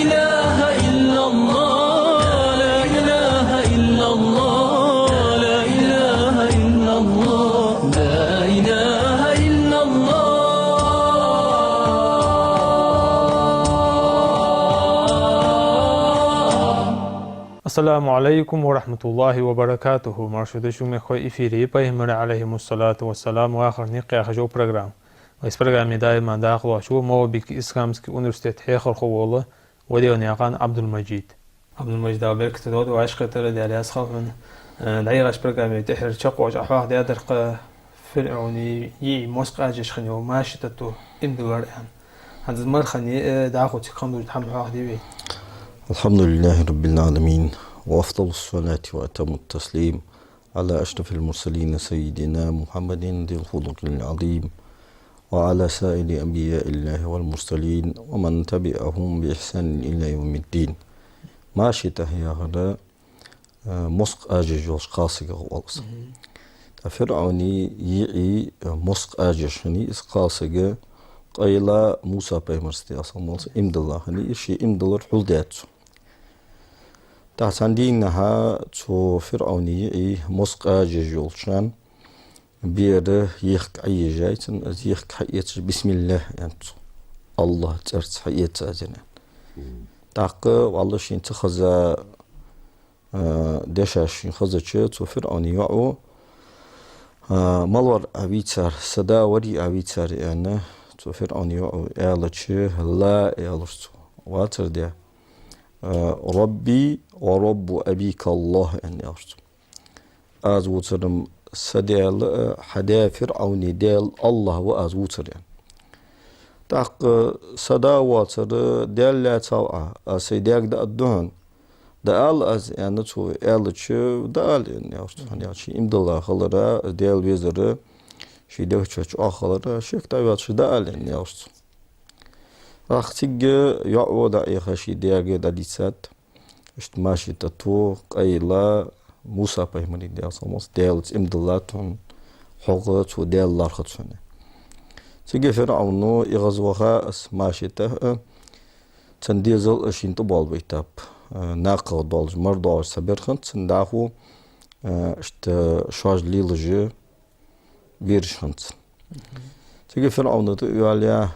إله إلا الله لا إله إلا الله لا إله إلا الله لا إله إلا الله. Assalamu alaikum wa rahmatullahi wa barakatuhu. Marshud shume khoi ifiri Peygamber aleyhissalatu wassalam wa akhirni qiyaqjo program. Ve programı daima daxil şu Moabik İslamski Üniversitet hekar khowalı ve de yaqan Abdülmecid. Abdülmecid abi kitado ve aşqatara de alias khalqan دايرش programı tehir çaqoş ahvah de adarqa فرعوني يي مسقى جشخني وما شتتو امدور يعني هذا المرخني داخل تقامل تحمل واحد بي. الحمد لله رب العالمين وأفضل الصلاة وأتم التسليم على أشرف المرسلين سيدنا محمد ذي الخلق العظيم وعلى سائر أنبياء الله والمرسلين ومن تبعهم بإحسان إلى يوم الدين. ما شته يا غدا مسق أجج قاسق والقص فرعوني يعي مسق أجشني قاسق قيلا موسى بيمرستي أصلا إمد الله هني إشي إمد الله حلدات تعتندينها تو فرعوني مسق أججولشان بيره يخك أي جايتن يخك حيات بسم الله يعني الله ترت حيات أجنا تعق والله شين تخذ دشاش خذ شيء تو فرعوني يعو مالور أبيتر صدا وري أبيتر يعني تو فرعون يعو يالتش لا يالرتو واتر دي ربي ورب أبيك الله أن يالرتو از وترم سديال حدا فرعون ديال الله وأز وتر يعني تاق صدا واتر ديال لا توعى سيداك دا الدهن دال از يعني تو يالتش دال يعني يالرتو يعني شي إمد الله خلرا ديال ويزر شي دوتش آخر شيك تايوات شدال يعني يالرتو راختيج يعود أي خشي دياج داليسات اشتماشي تتو قيلا موسى بيمني ديال صموس ديال إمدلاتهم حقت وديال لارختونه تيجي فرعونو يغزوها اسماشي ته تنديزل اشين طبال بيتاب ناقه دولج مردوش سبرخنت سنداخو اشت شاج ليلجي بيرشنت تيجي فرعون يقوليا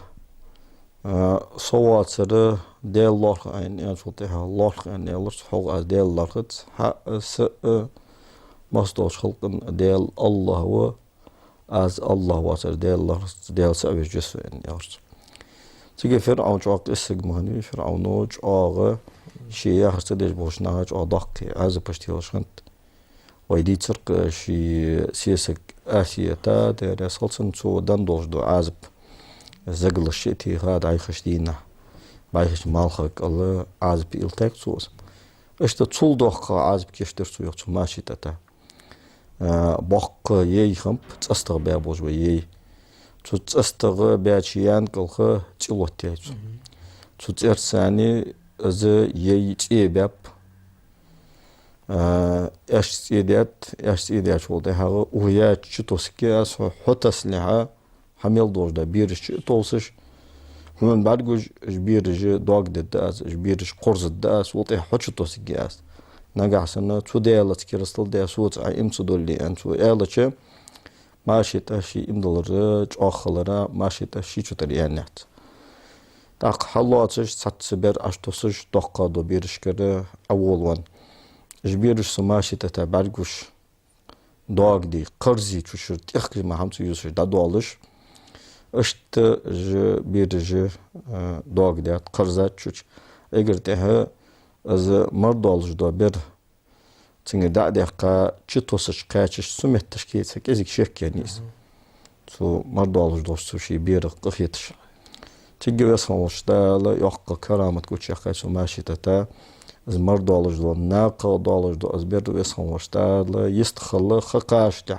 صوات سر ديال الله يعني شوتها الله يعني الله حق ديال الله ح س مصدوش خلق ديال الله و از الله واتر ديال الله ديال سبب جسم يعني يارس تيجي فرعون جاك اسمه فرعون جاغ شيء هرتدش بوشناج أضاق از بشتيلشنت ويدي ترق شي سياسك آسيا تا دير صلصن تو دندوش دو عازب زقل الشتي هاد عايخش دينا بايخش مالخك الله عازب إلتاك توس اشتا تصول دوخ عازب كيشتر تو يخشو ماشي تتا باق يي خمب تستغ بيا بوجو يي تو تستغ بيا چيان قلخ تلوت تيجو تو ترساني از يي تي بياب اشتيدات والده ها ويا تشتوسكي اس حتى سلها حمل دوج دا بيرش توسش من بعد جوج بيرج دوغ داس بيرش قرز داس وطي حتشتوسكي اس نجا سنه تو ديالت كيرستل دا صوت ام صدولي انتو يالچ ماشي تاشي امدلر اخلرا ماشي تاشي چتريانات تاق حلواتش ساتسبر اشتوسش دوقا دو بيرشكره اولوان جبيرش سماشي تتابعجوش داغ دي قرزي تشر تخلي ما همتو يوسش دا دوالش اشت ج بيرج داغ دي قرزات تشوش اگر تها از مردالج دا بير تنگ دا دقا چتوسش قاچش سمت تشكيل سكيزك شك يانيس تو مردالج دوستو شي بير قفيتش تيجي واسموش دا لا يحق كرامت كوتش قاچو ماشي تتا از مرد دالج دو ناقه دالج دو از بير ويسخن وشتال يستخل خقاشته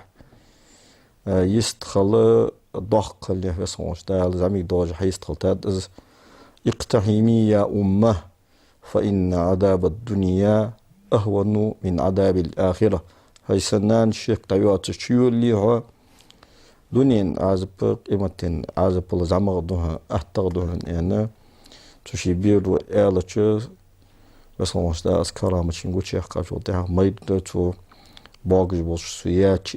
يستخل ضخ اللي ويسخن وشتال زعمي دالج حيستخل تاد از اقتحمي يا أمه فإن عذاب الدنيا أهون من عذاب الآخرة هاي سنان شيخ تايوات الشيول ليها دونين عازب قيمتين عازب الله زعمغ دوها أحتغ دوها يعني تشي بيرو إعلى بس هو مش ده أذكارها مش نقول شيء قاش وضعها ميد تو باقش بوش سويات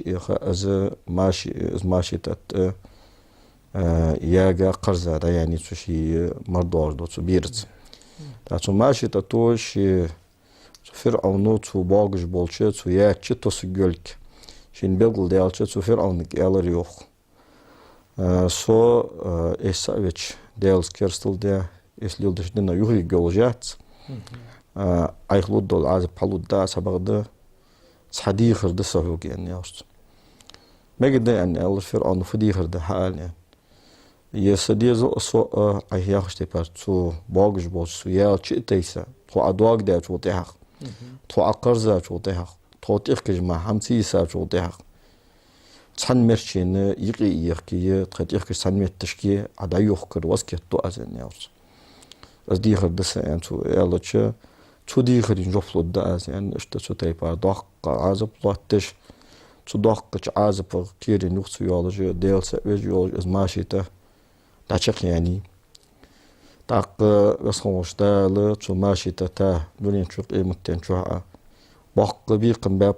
ماشي تت ياجا قرزة ده يعني تشي مردور دو تبيرت تاتو ماشي تتوش فرعون تو باقش بولش سويات تو سجلك شين بيقول ديالش تو فرعون إعلى ريوخ سو إساويتش ديالس كيرستل ده إسليل دشدنا يوهي جولجات أيخلود دول عازب حلود دا سبغدا صحديخر ده سهوك يعني يوست ما قد يعني الله فرعون فديخر ده حال يعني يسديزو أسوأ أيهاخش تبار تو باقش بوش سويال چي تيسا تو أدواق دا چو تيحق تو أقرزا چو تيحق تو تيخكج ما حمسيسا چو تيحق تحن مرشين يقي يخكي تخد يخكج تحن مرتشكي عدا يخكر واسكي تو أزن يوست از ديخر دسا يعني تو يالا چه تو ديخر ينجفلو الداز يعني اشتا تو تيبار داق عازب لاتش تو داقش عازب كيري نوخسو يالجي ديل سأويج يالجي از ماشيته داچق يعني داق بسخوش دال تو ماشيته تا دولين چوق ايمتين چوها باق بيقن باب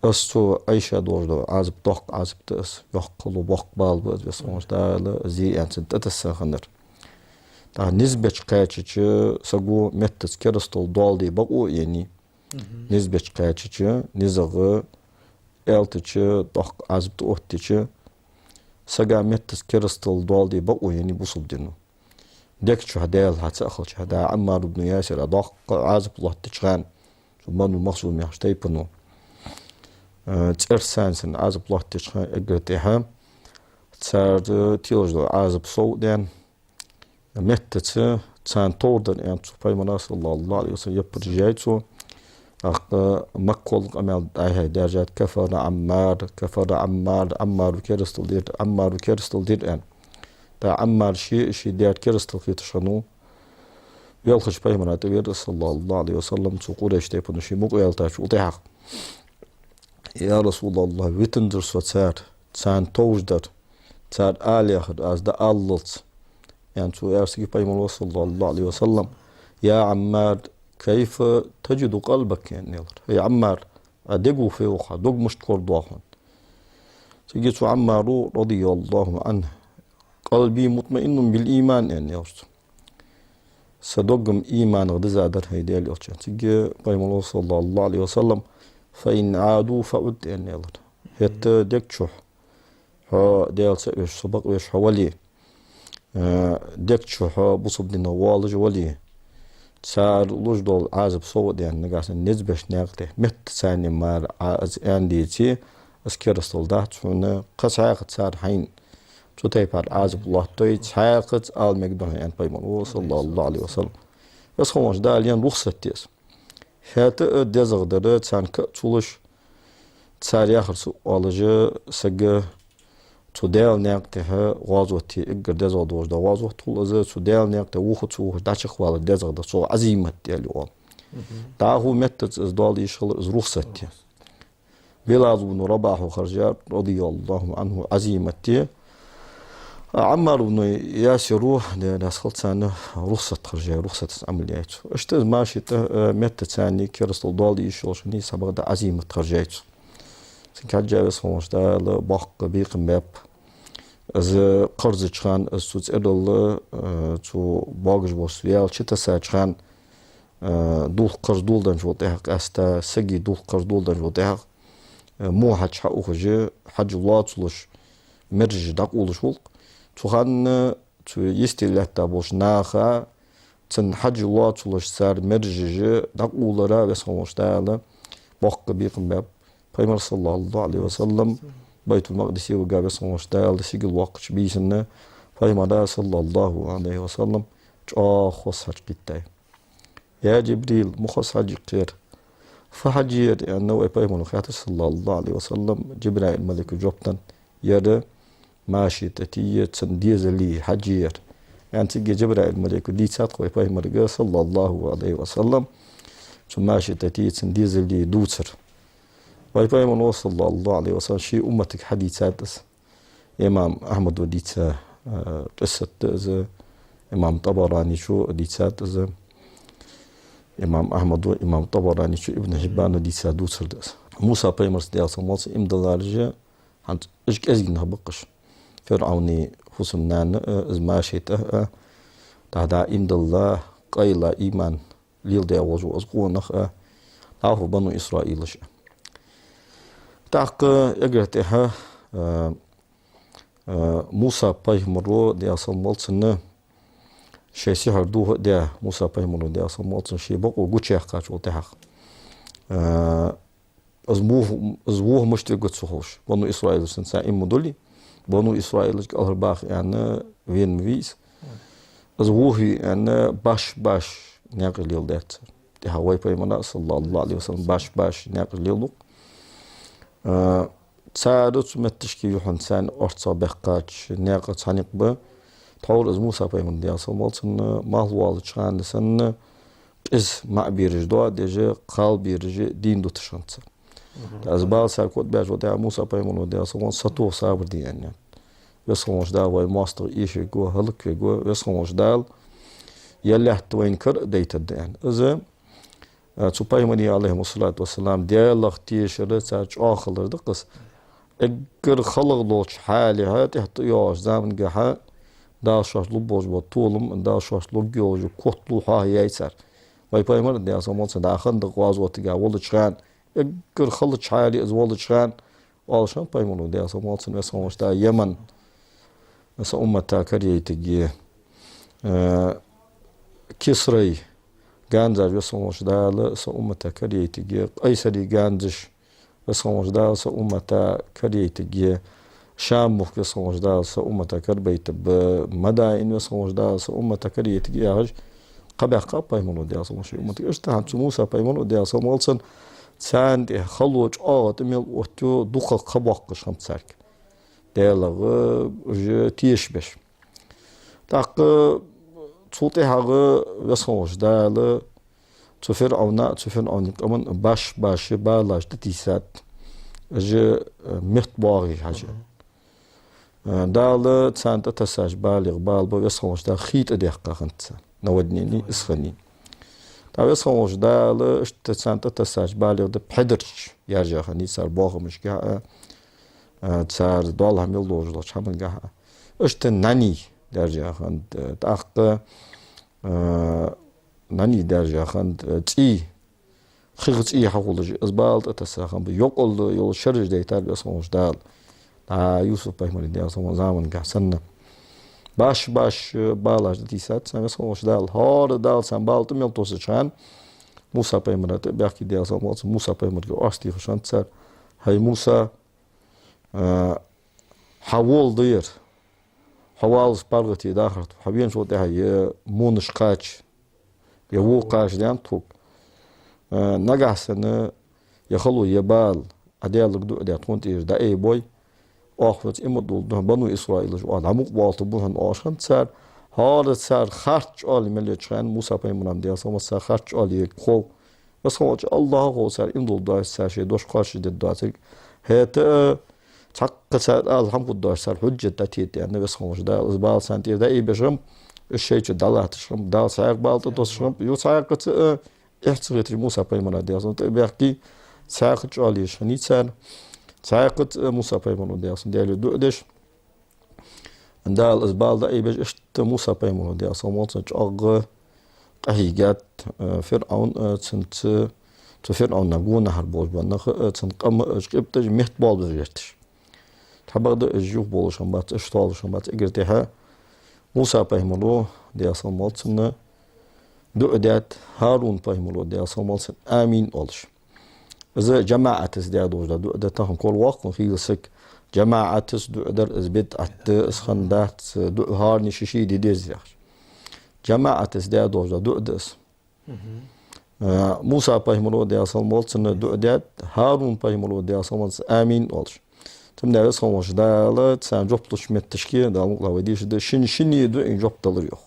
استو عيشة دور عازب داق عازب تأس يحقلو باق بالبز بسخوش دال زي يعني تتسا خنر تا نسبة قاچچ سگو متس كرستل دالدي بقو يعني نسبة قاچچ نزغ التچ دق عزب توتچ سگا متس كرستل دالدي بقو يعني بوصل دينو ديك شو هدال هتسخل هدا عمار بن ياسر دق عزب الله تشغان ثم المقصود محشتي بنو ترسانسن عزب الله تشغان اجرتها صار تيلج عزب صودن متت تسان توردن يعني تفاي مناس الله عليه وسلم يبر جايتو مكول أمال هاي درجات كفر عمار كيرستل دير يعني تا عمار شي دير كيرستل في تشنو يلخش باي منات وير صلى الله عليه وسلم تقول ايش تيبون شي مو يلتاش وضيح يا رسول الله ويتندر سوتسار تسان توجدر تسار آلي از دا أللت يعني تو أرسل باي صلى الله عليه وسلم يا عمار كيف تجد قلبك يعني يا عمار أدقوا في وخا دق مشتكر ضاحن تجد عمار رضي الله عنه قلبي مطمئن بالإيمان يعني يرسل صدقم إيمان غدزا در هيدي اليوتشان تجد باي صلى الله عليه وسلم فإن عادوا فعد يعني يرسل هت دك شح ها ديال سبق سبق ويش حوالي دك شو بصب دينا والج ولي صار لوجدول عازب صوت يعني نقاس نزبش ناقته مت ثاني مار عاز عندي تي اسكرستل دات شون قصاقت صار حين تو تيبار عازب الله توي حاقت ال مقدون يعني بايمون صلى الله عليه وسلم بس خوش داليان رخصة تيس هات دزغ درت سان كتولش صار ياخر سوالج سج تودال ناقته غازوتي اجر دزغ دوش دا غازو طول از تودال ناقته وخت سو داچ خوال دزغ دا سو عزيمت ديالو دا هو متت از دال يشل از رخصتي بلال بن رباح خرج رضي الله عنه عزيمتي عمار بن ياسر ناس خلصان رخصة خرج رخصة عمليات اشت ماشي متت ثاني كرستل دال يشل شني سبق دا عزيمت خرجت كاجا بسموش دا باق بيقم باب از قرض چخان از توت ادل تو باقش بوسويال چتا سا چخان دول قرض دول دان جو تحق استا سگي دول قرض دول دان جو تحق مو حج حقوخ حج الله تلوش مرج داقولش ولق تخان تو يستي بوش ناخا تن حج الله تلوش سار مرج داقولرا بسموش دا باق بيقم باب پیغمبر صلی الله علیه وسلم بیت المقدس وقابل صموش دال سيق الوقت بيسنا پیغمبر صلی الله علیه وسلم خص حج قتاي يا جبريل مخص حج قير فحجير يعني پیغمبر خاطر صلی الله علیه وسلم جبرائيل الملك جوبتن يد ماشي تتيه تنديز لي حجير يعني تيجي جبرائيل الملك دي صدق پیغمبر صلی الله علیه وسلم ماشي تتيه تنديز لي دوتر ويبقى من صلى الله عليه وسلم شيء أمتك حديثات إمام أحمد وديت قصة إمام طبراني شو دي سات إذا إمام أحمد وإمام طبراني شو ابن حبان دي سادو سردس موسى بيمرس دي أصمص إم دلارجة عند إيش أزينها بقش فرعوني خصمنا إز ما شيته تعدا إن الله قيل إيمان ليل دي وجو أزقونخ تعرف بنو إسرائيل شيء تعق أجرتها موسى بيمرو دي أصمص شيء سحر دوه ده موسى بيمرو دي أصمص شيء بقو جوتشيخ كاتشو تحق أزبوه مشترك تسوهوش بنو إسرائيل سنسا إم مدلي بنو إسرائيل كأهل باخ يعني وين مفيس أزبوه يعني باش ناقل يلدات تهاوي بيمنا صلى الله عليه وسلم باش ناقل يلدق تساعدت متشكي يوحن سان أرتصا بقاتش ناقل تانيق با تحول از موسى بيمن دي أصمال سن مهلوال تشان سن إز مع بيرج دوا ديجي قال بيرج دين دو تشانت از بال ساكوت باج ودع موسى بيمن ودي أصمال سطو صابر دي يعني ويسخونش دال واي ماستر إيشي جو هلك جو ويسخونش دال يلي حتى وين كر ديت الدين إذا تبايمني عليه الصلاة والسلام ديال اختيش رتاج آخر دقس اگر خلق لوش حالي هاتي حتى ياش زمن جها داشاش لبوش بطولم داشاش لجوج كتلو ها ييسر واي بايمر دي أصلا داخل دقواز وتجا ولد شان اگر خلق حالي از ولد شان والشان بايمر دي أصلا مثلا دا يمن مثلا أمتا كريتجي كسري جانزر يسموش دال سأمتا كريتجي قيصري جانزش يسموش دال سأمتا كريتجي شام مخ يسموش دال سأمتا كربيت بمدائن يسموش دال سأمتا كريتجي هج قبح بايمونو دي أصموش أمتي اشتهان موسى بايمونو دي أصمولسن ساند خلوج ميل وتو دوخ قباقش هم تسارك ديالغ تيشبش تاق صوتي هاغ يسخوش دال تفرعون كمان باش بالاش تتيسات ج مخت باغي حاجة دال تسانت تساج بالغ بالبو يسخوش دال خيط ديقا خنت نودنيني اسخني تا يسخوش دال تسانت تساج بالغ د بحدرش يرجع خني صار باغ مش كا تسار دول هميل دوجلوش همن كا اشت ناني درجة خند تأخذ ناني درجة خند تي خير تي حقولج أزبالت أتساخن بيقول يول شرج ديتار بيسموش دال يوسف بيمر دي أصلا زمان كحسنا باش بالاش ديسات سام بيسموش دال هار دال سام بالت ميلتوس شان موسى بيمر بيحكي دي أصلا موسى بيمر أستي خشان تسر هاي موسى حول دير حوال سبارغتي داخل حبين شو ده هي مونش قاش يوو قاش ديان توك نجح سنة يخلو يبال عديال قدو عديال تونت إيش دا أي بوي أخوات إمدول ده بنو إسرائيل جو عمق بالطبوهن آشان تسار هذا تسار خرج على ملتشان موسى بيمنام ديال سما تسار خرج على خو بس هو الله هو سار إمدول ده تسار شيء دوش قاش جد داتك هت تحقق سال الحمد لله صار حجة تأتيت يعني بس خمس دا زبال سنتي دا إيه بشرم الشيء جدالة تشرم دا سعر بالت تشرم يو سعر قط احترت موسى بيمنا دي أصلا بيحكي سعر قط عليه شني سعر قط موسى بيمنا دي أصلا ديالو دودش دا الزبال دا إيه بش اشت موسى بيمنا دي أصلا ما تنج قهيجات فرعون سنت فرعون نجون نهر بوج بنخ سنقام جبتج مهت بال بزيرتش حبغد الجوف بولشان بات اشتالشان بات اجرتها موسى بيملو دي أصلا مالتنا دعدات هارون بيملو دي أصلا مالتنا آمين أولش إذا جماعة دي دوجدا دعدتهم كل وقت في سك جماعة دعدر إزبت أت إسخندات هارني شيشي دي ديزيخ جماعة دي دوجدا دعدس موسى بيملو دي أصلا مالتنا دعدات هارون بيملو دي أصلا مالتنا آمين أولش تم دارس خموش دالت سان جبتش متشكي دال وديش ده شني دو إن جبت الريح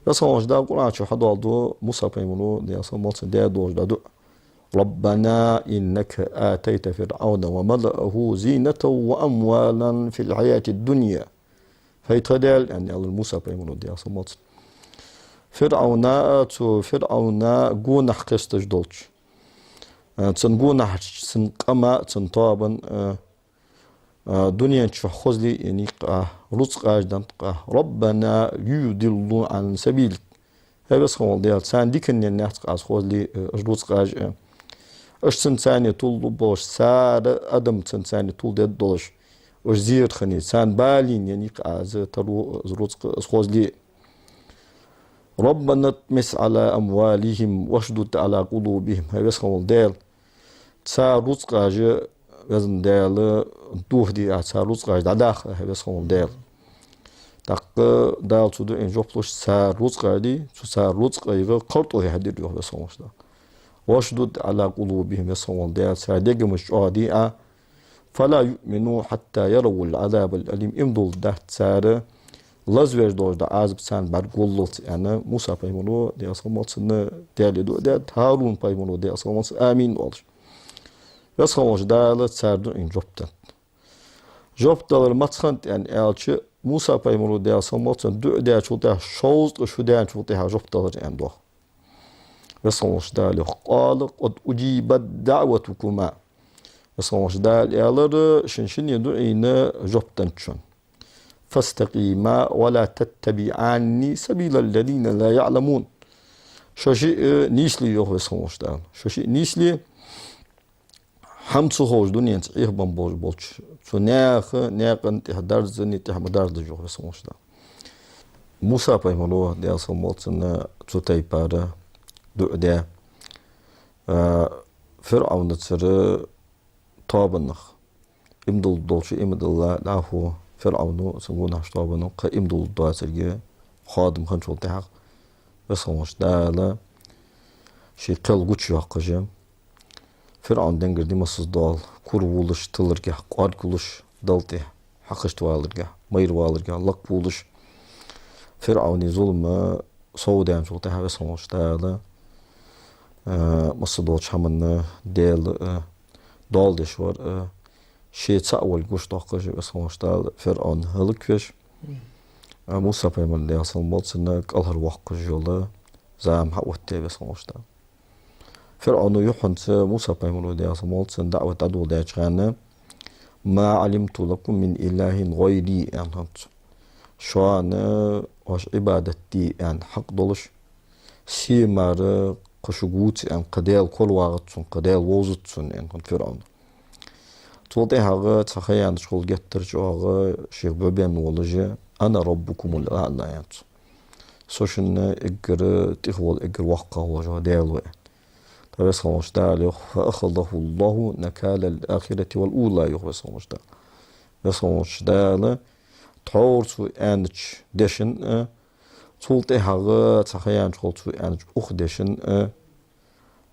بس خموش دال قرآن شو حد والدو موسى بيملو دي أصلا مالت دي دوج دو ربنا إنك آتيت فرعون وملأه زينة وأموالا في الحياة الدنيا هيتدل يعني على موسى بيمونو دي أصمت فرعون جون حقستج دولش تنجون سنقما تنطابن دنيا تشخصلي يعني رزق أجدان ربنا يضلوا عن سبيلك هاي بس خمول ديال سان ديك إن الناس خصلي رزق أج اش سنساني طول باش سار أدم سنساني طول ديال دولش وش زير خني سان بالين يعني از ترو رزق خصلي ربنا تمس على أموالهم واشدد على قلوبهم هاي بس خمول ديال سار رزق أج وزن ديال دوه دي سار رزق أج داخل هاي بس خمول ديال تاق دال تودو إن جوبلوش سار رزق دي سار رزق أيغا قرطو هادي ريوه بس خمول دا واشدد على قلوبهم بس خمول ديال سار ديگ مش عادي فلا يؤمنوا حتى يروا العذاب الأليم امدول دهت سار لازوير دور دا عذاب سان برقولت يعني موسى بايمونو دي أصمت سنة ديالي دو ديال هارون بايمونو دي أصمت آمين والش بس خموش دالت ساردو إن جوبتالر ماتخنت يعني ألش موسى بايمونو دي أصمت دو ديال شوتها شوز وشو ديال شوتها جوبتالر يعني دو بس خموش دالي قال قد أجيبت دعوتكما بس خموش دالي ألر شنشن يدو إن جوبتنشن فاستقيما ولا تتبعاني سبيل الذين لا يعلمون شو شيء نيسلي يوه بس خموش دال شو شيء نيسلي حمصو خوش دنيا تعيه بنبوش بولش شو ناقن تهدرز ني تهمدرز جوه بس خموش دال موسى بايمولو دي أصمت سنة تسوتاي بارا دو دي فرعون تسر طابنخ امدل دولش امدل لاهو فرعون سنقول هشتابنو قائم دول دواسرجة خادم خنشول تحق بس خموش دالا شي قل قوتش يحقجم فرعون دنجر دي مسز دال كور بولش تلرجة قاد كلش دالته حقش توالرجة مير والرجة لق بولش فرعوني ظلم صودان شول تحق بس خموش دالا مسز دالش همن دال دالدشور شيء تسأول قوش طاقة بس خمشتال فرعون هلكفش موسى بيمن دي أصلا مالسنا قالها الوقت جولا زام حقوتي بس خمشتال فرعون يحنت موسى بيمن دي أصلا مالسنا دعوة أدو دي أجغانا ما علمت لكم من إله غيري يعني شوانا واش عبادتي يعني حق دولش سيمار قشقوت يعني قديل كل واغتسون قديل ووزتسون يعني فرعون تولتي هاغا تخيان شغل جتر جوغا شيخ بابين ولجا أنا ربكم الأعلى يعني سوشن إجر تخول إجر وقا وجه ديالو بس خموش دالي فأخذه الله نكال الآخرة والأولى يخبس خموش دال بس خموش دال تحورتو أنش ديشن تولتي هاغا تخيان شغل تو أنش أخ ديشن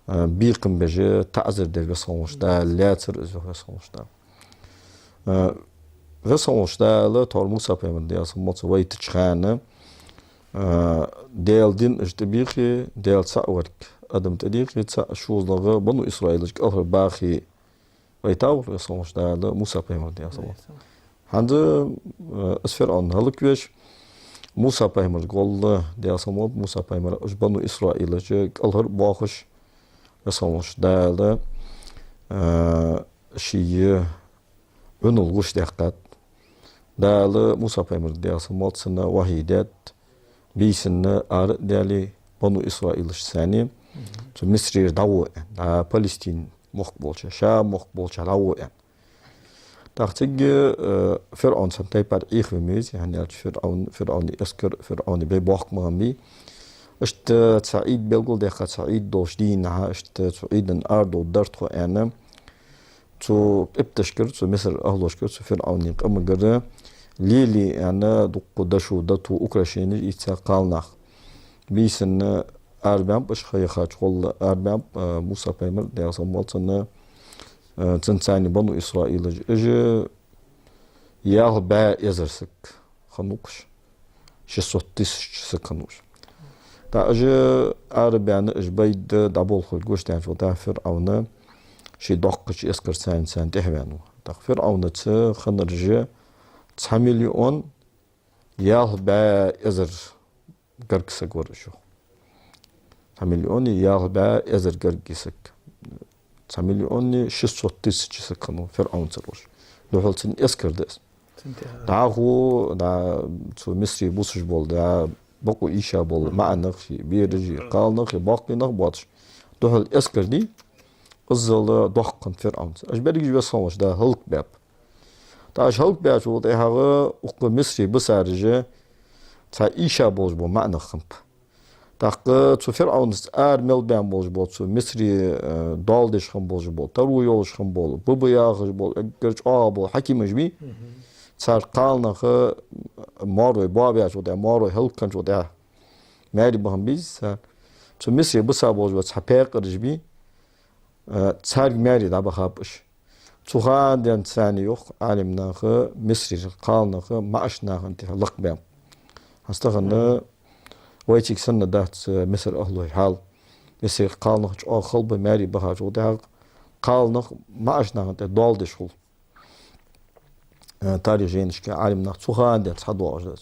بيقم بجي تعذر دير بس خموش دال لاتر إزو بس خموش دال بس خموش دال تور موسى بيمن ديال سموت ويت تشخانة ديال دين اجتبيخي ديال تسعورك أدم تديخي تسع شوزلغ بنو إسرائيل جك أفر باخي ويتاور بس خموش دال موسى بيمن ديال سموت عند أسفر عن هلك بيش موسى بيمن قول ديال سموت موسى بيمن اج بنو إسرائيل جك أفر باخش بس خموش دال شيء ونل غش دقت دال موسى بيمر ديال سموت سنة وحيدات بيسنة أر دالي بنو إسرائيل الثاني مصر دعوة دا فلسطين مقبولش شام مقبولش دعوة تحتاج فرعون سنتي بار إيخ بميز يعني فرعون يسكر فرعون بيباق مامي اشت سعيد بيقول دقت سعيد دوش دينها اشت سعيد الأرض ودرت خو أنا تو ابتشكر تو مصر أهلوشكر تو فرعون يقام جرا ليلي أنا دق دشو دتو أوكراشيني يتقالنا بيسن أربعة باش خيخات شغل أربعة موسى بيمر ديال سموتنا تنساني بنو إسرائيل اجي ياه با يزرسك خنوقش شسوتيس سكنوش تا اجي أربعة اج بيد دابول خل جوش تاع شو تاع فرعون شي دقش يسكر سان تهوانو تا فرعون خنرجي 9 مليون يال با ازر قرقسك ورشو تمليوني يال با ازر قرقسك تمليوني شسوت تسجسك كانوا فرعون تروش لحولتن اسكر دس داغو دا تو مصري بوسش بول دا بقو إيشا بول مع نخشي بيرجي قال نخي باقي نخ باتش لحول اسكر دي ازل ضحكن فرعون اش بدي بس خمش دا هلك باب تا اش هلك باب شو ده هغه وق مصري بسارجه تا إيشا بولش بول مع نخمب تاق تو فرعون ار مل بام بولش بول تو مصري دالدش خم بولش بول ترو يولش خم بول بوبو ياغش بول اگرچ بول حكيمش بي صار قالنا خ مارو بابي شو ده مارو هلكن شو ده ماري بهم بيز تو مصري بسا بولش بول حبيق رجبي صار ماري دا بخابش تو خان دن ثاني يوخ عالمنا خ مصري قالنا خ معشنا انت لق بام هستغنا ويتيك سنة دات مصر أهله حال مصر قالنا خلب ماري بها جو ده قالنا معشنا انت دالدش خل تاريخ جينش كعالمنا تو خان دن صدوا أجداد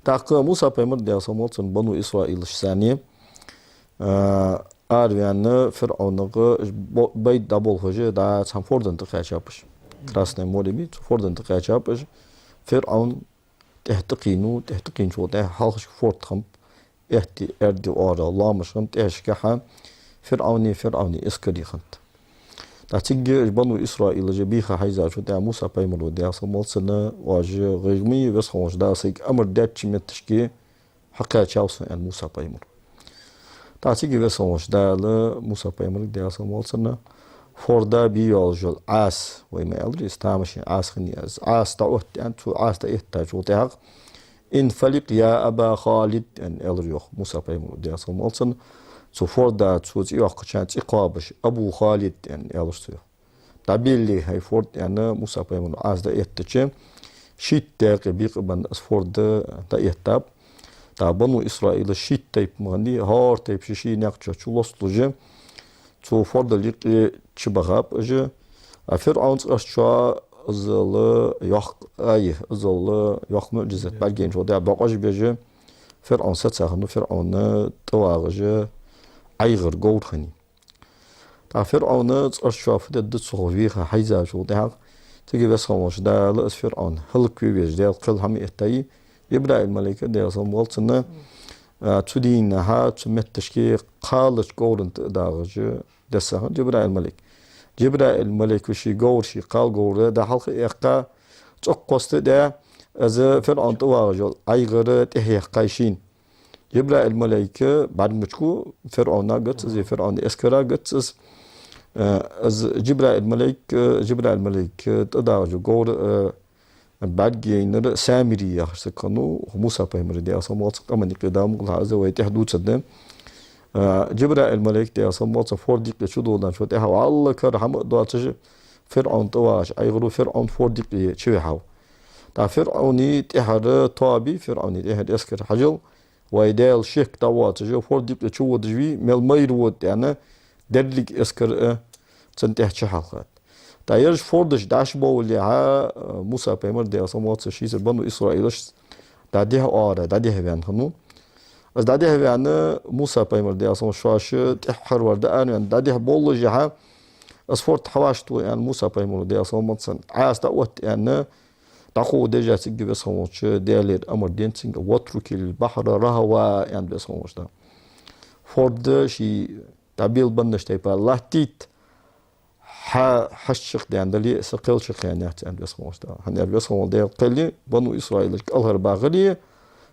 تاق موسى بيمر دي أصمولتن بنو إسرائيل الثانية آروان فرعون بيت دابول هجة دا تام فوردن تقاچابش راسنا موربي فوردن تقاچابش فرعون تحتقين شو ده حالش فورت خم احتي اردي اورا الله مشم تشكحا فرعوني اسكري خنت دا تيجي بنو اسرائيل جبيخه حيزا شو ده موسى بيمر ودي اصمولسنا واجي غيمي بس خوش دا سيك امر داتشي متشكي حقا تشاوس ان موسى بيمر تاچی وسومش دال موسى بيمر دي اصمولسنا فوردا بيولجل عاس ويما الري استامش عاس خني عاس تعوت انت عاس تحتاج وتاق انفلق يا ابا خالد ان الريوخ موسى بيمر دي اصمولسن سو فوردا تشوز يوخ كانت اقابش ابو خالد ان الرسو تابيلي هاي فورد ان موسى بيمر عاس دا يتچ شيت تاق بيقبن اسفورد دا يتاب تا بنو إسرائيل شيت تايب مغني هار تايب شيشي ناقشة شلوصلو جي تو فرد ليق تشبغاب جي فرعون تقشوا ازل يخ اي ازل يخ معجزة بلجين جو دا باقاش بيجي فرعون ستساخنو فرعون تواغجي عيغر قول خني تا فرعون تقشوا فدد تصغفيخ حيزا جو دا تيجي بس خموش دا لأس فرعون هل كويبيج دا قل همي اتاي إبراهيم الملائكة دي أصلا والتنا تدينها تمتشكي قالش قورن تداغج دسها جبرائيل الملك وشي قور شي قال قور دا حلق إيقا تقوست دا از فرعون تواغج أي غير تحيي قايشين جبرائيل الملائكة بعد مشكو فرعون قد زي فرعون اسكرا قد از جبرائيل الملك تداغج قور بعد جينر سامري يخش كانوا موسى بيمر دي أصلا كمان قدام قل هذا ويتحدود صدام جبرائيل الملك دي أصلا فورديك شدوا لان شو تها الله كرهم دواتش فرعون تواش أيغرو فرعون فورديك شو يحاو تا فرعوني تهر طابي فرعوني تهر اسكر حجل ويدال شيك دواتش فورديك شو ودجوي مل ميرود يعني دلك اسكر تنتهي حلقات تايرش فوردش داش بول ها موسى بيمر دي اصلا شيء بنو اسرائيل داديه اورا داديه بيان خنو بس داديه بيان موسى بيمر دي اصلا شاش تحر ورد ان داديه بول جها اسفورت حواشتو يعني موسى بيمر دي اصلا متصن عاس دوت يعني تاخو ديجا تيجي بس هوش ديالير امر دينتينغ واترك البحر رهوا يعني بس هوش ده فورد شي تابيل بنش تيبا لاتيت حشق دي عندلي سقيل شق يعني عند بس خوش ده هني بس هو ده قلي بنو اسرائيل الهر باغلي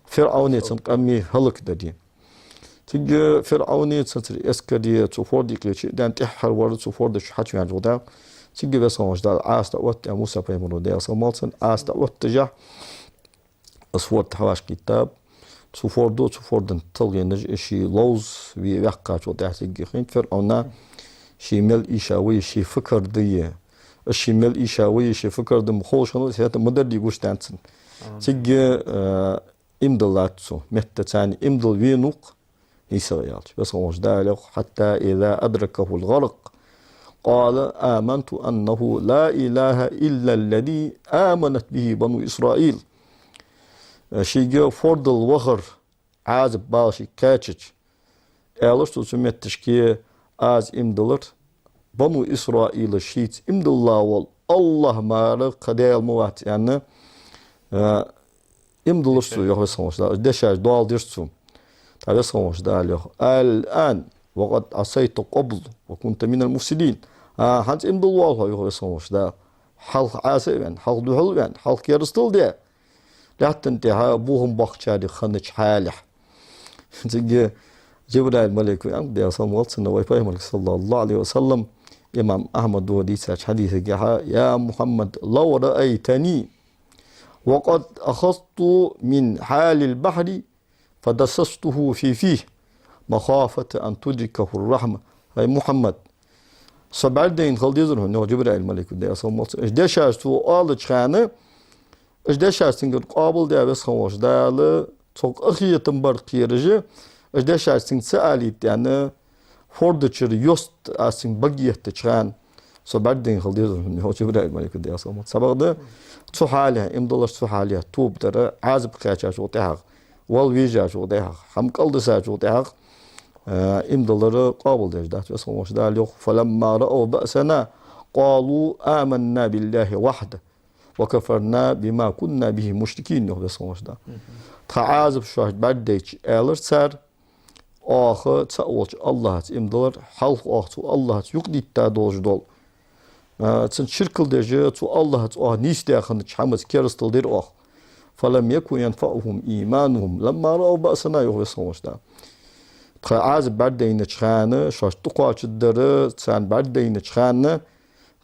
فرعون تنقمي هلك ددي تيجي فرعون تنتر اسكدي تفوردي كليش ده تحر ورد تفورد شحات يعني ده تيجي بس خوش ده عاس دوت موسى بيمرو ده صمالسن عاس دوت تجاه اسفورد حواش كتاب تفوردن تلغي نج شي لوز ويقع جو ده تيجي خين فرعون شي مل إيشاوي شي فكر دي شي مل إيشاوي شي فكر دي مخوش خنو سيات مدر دي قوش تانسن تيجي إمدلاتسو متى تاني إمدل وينوق يسغيالش بس هوش دالك حتى إذا أدركه الغرق قال آمنت أنه لا إله إلا الذي آمنت به بنو إسرائيل شيء فورد الوخر عازب بالشي كاتش ألش تسميت تشكي از إمدلر بنو إسرائيل شيت إمد الله والله ما قديل موات يعني إمدلر سو يخوي سموش دا دشاش دوال ديرسو تعالى سموش دا له الآن وقد عصيت قبل وكنت من المفسدين هانت إمد الله يخوي سموش دا حلق عاسبان حلق دهلبان حلق يرستل ده لحتى انتهى أبوهم بخشاري خنج حالح تجي جبريل الملك ويام دي صلى الله عليه وسلم إمام أحمد وديس حديث يا محمد لو رأيتني وقد أخذت من حال البحر فدسسته في فيه مخافة أن تدركه الرحمة أي محمد سبعدين خلديزر هو جبريل الملك دي صلى الله عليه وسلم إجدا شاشتو آل خانه إجدا شاشتين قابل دي بس خوش دال çok ahiyetin bar kiyerje ejde şarsin saalit yani fordçur yost asin bagiyette çıkan so bardin khaldiyazun hoç ibrahim malik diye asama sabagda su hale imdalar su hale tub dara azib qacha şu taq wal vija şu taq ham qaldı sa şu taq imdaları qabul derda ve sonuç da yok falamma ra'u ba'sana qalu amanna billahi wahda ve kafarna bima kunna bihi müşrikin ve sonuç da تعازب شاهد بعد ديش ألر سر آخر تأوج الله إمدلر حلق آخر الله يقدي تادوج دول تن شركل ديجي تو الله نيس داخل نتحمس كيرستل دير فلم يكن ينفعهم إيمانهم لما رأوا بأسنا يغوي صوش دا تعازب بعد دين نتشخانة شاش تقوى تدر تسان بعد دين نتشخانة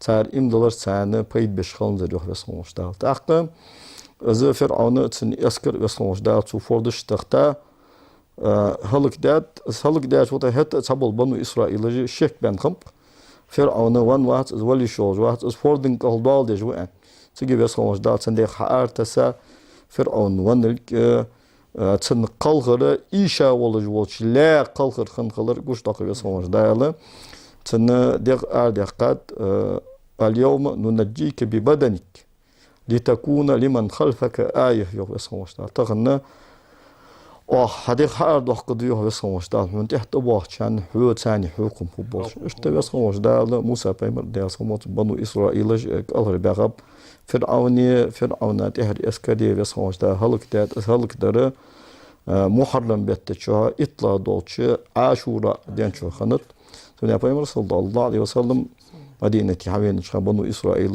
تار إمدلر تسانة بيد بشخلن زر يغوي صوش دا تأخذ أذا فرعون تن يسكر يصلوش دا تفوردش تختا هلك دات وتا هت تبل بنو إسرائيل شيك بن خمب فرعون وان واحد ولي شوج واحد فوردن قلدال دج وان تجي يصلوش دا تن دي خار تسا فرعون وان تن قلغر إيشا ولج ولش لا قلغر خنقلر قوش تاق يصلوش دا يلا تن ديق قد اليوم ننجيك ببدنك لتكون لمن خلفك آية يوم سموشتا تغنى حديق حارد وقد يوم سموشتا من تحت باحشان حو ثاني حكم فبوش اشتبه سموشتا موسى بيمر دي سموت بنو إسرائيل قالر بغب فرعون تهر اسكري سموشتا هلك در محرم بيتشها اطلاع دولش عاشورا دينشو خنط سنة بيمر صلى الله عليه وسلم مدينة حوين بنو إسرائيل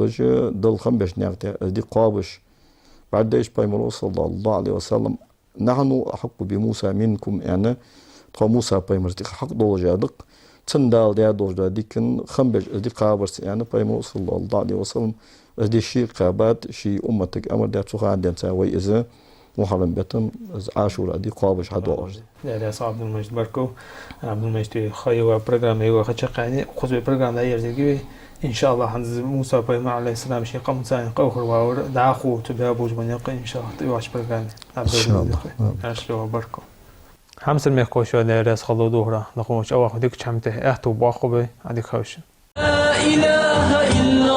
دل خمبش نعتة دي قابش بعد إيش بيمر صلى الله عليه وسلم نحن أحق بموسى منكم يعني تقى موسى بيمر دي حق دولجادق تندال دي دولجاد ديكن خمبش دي قابرس يعني بيمر صلى الله عليه وسلم دي شيء قابات شيء أمتك أمر دي تسوخان دي تساوي إذا محرم بيتم عاشورا دي قابش حدوش لا صعب المجد بركو عبد المجد خيوا برنامج ايوا خشقاني خذ برنامج داير زي ان شاء الله حنز موسى بيما عليه السلام شي قام ثاني قوخر واور داخو تبابوج من يقين ان شاء الله تيواش برنامج ان شاء الله اشلو بركو همس المخوش ولا راس خلو ظهره نقوش او ديك شمته احتو باخو بي اديك خوش لا اله الا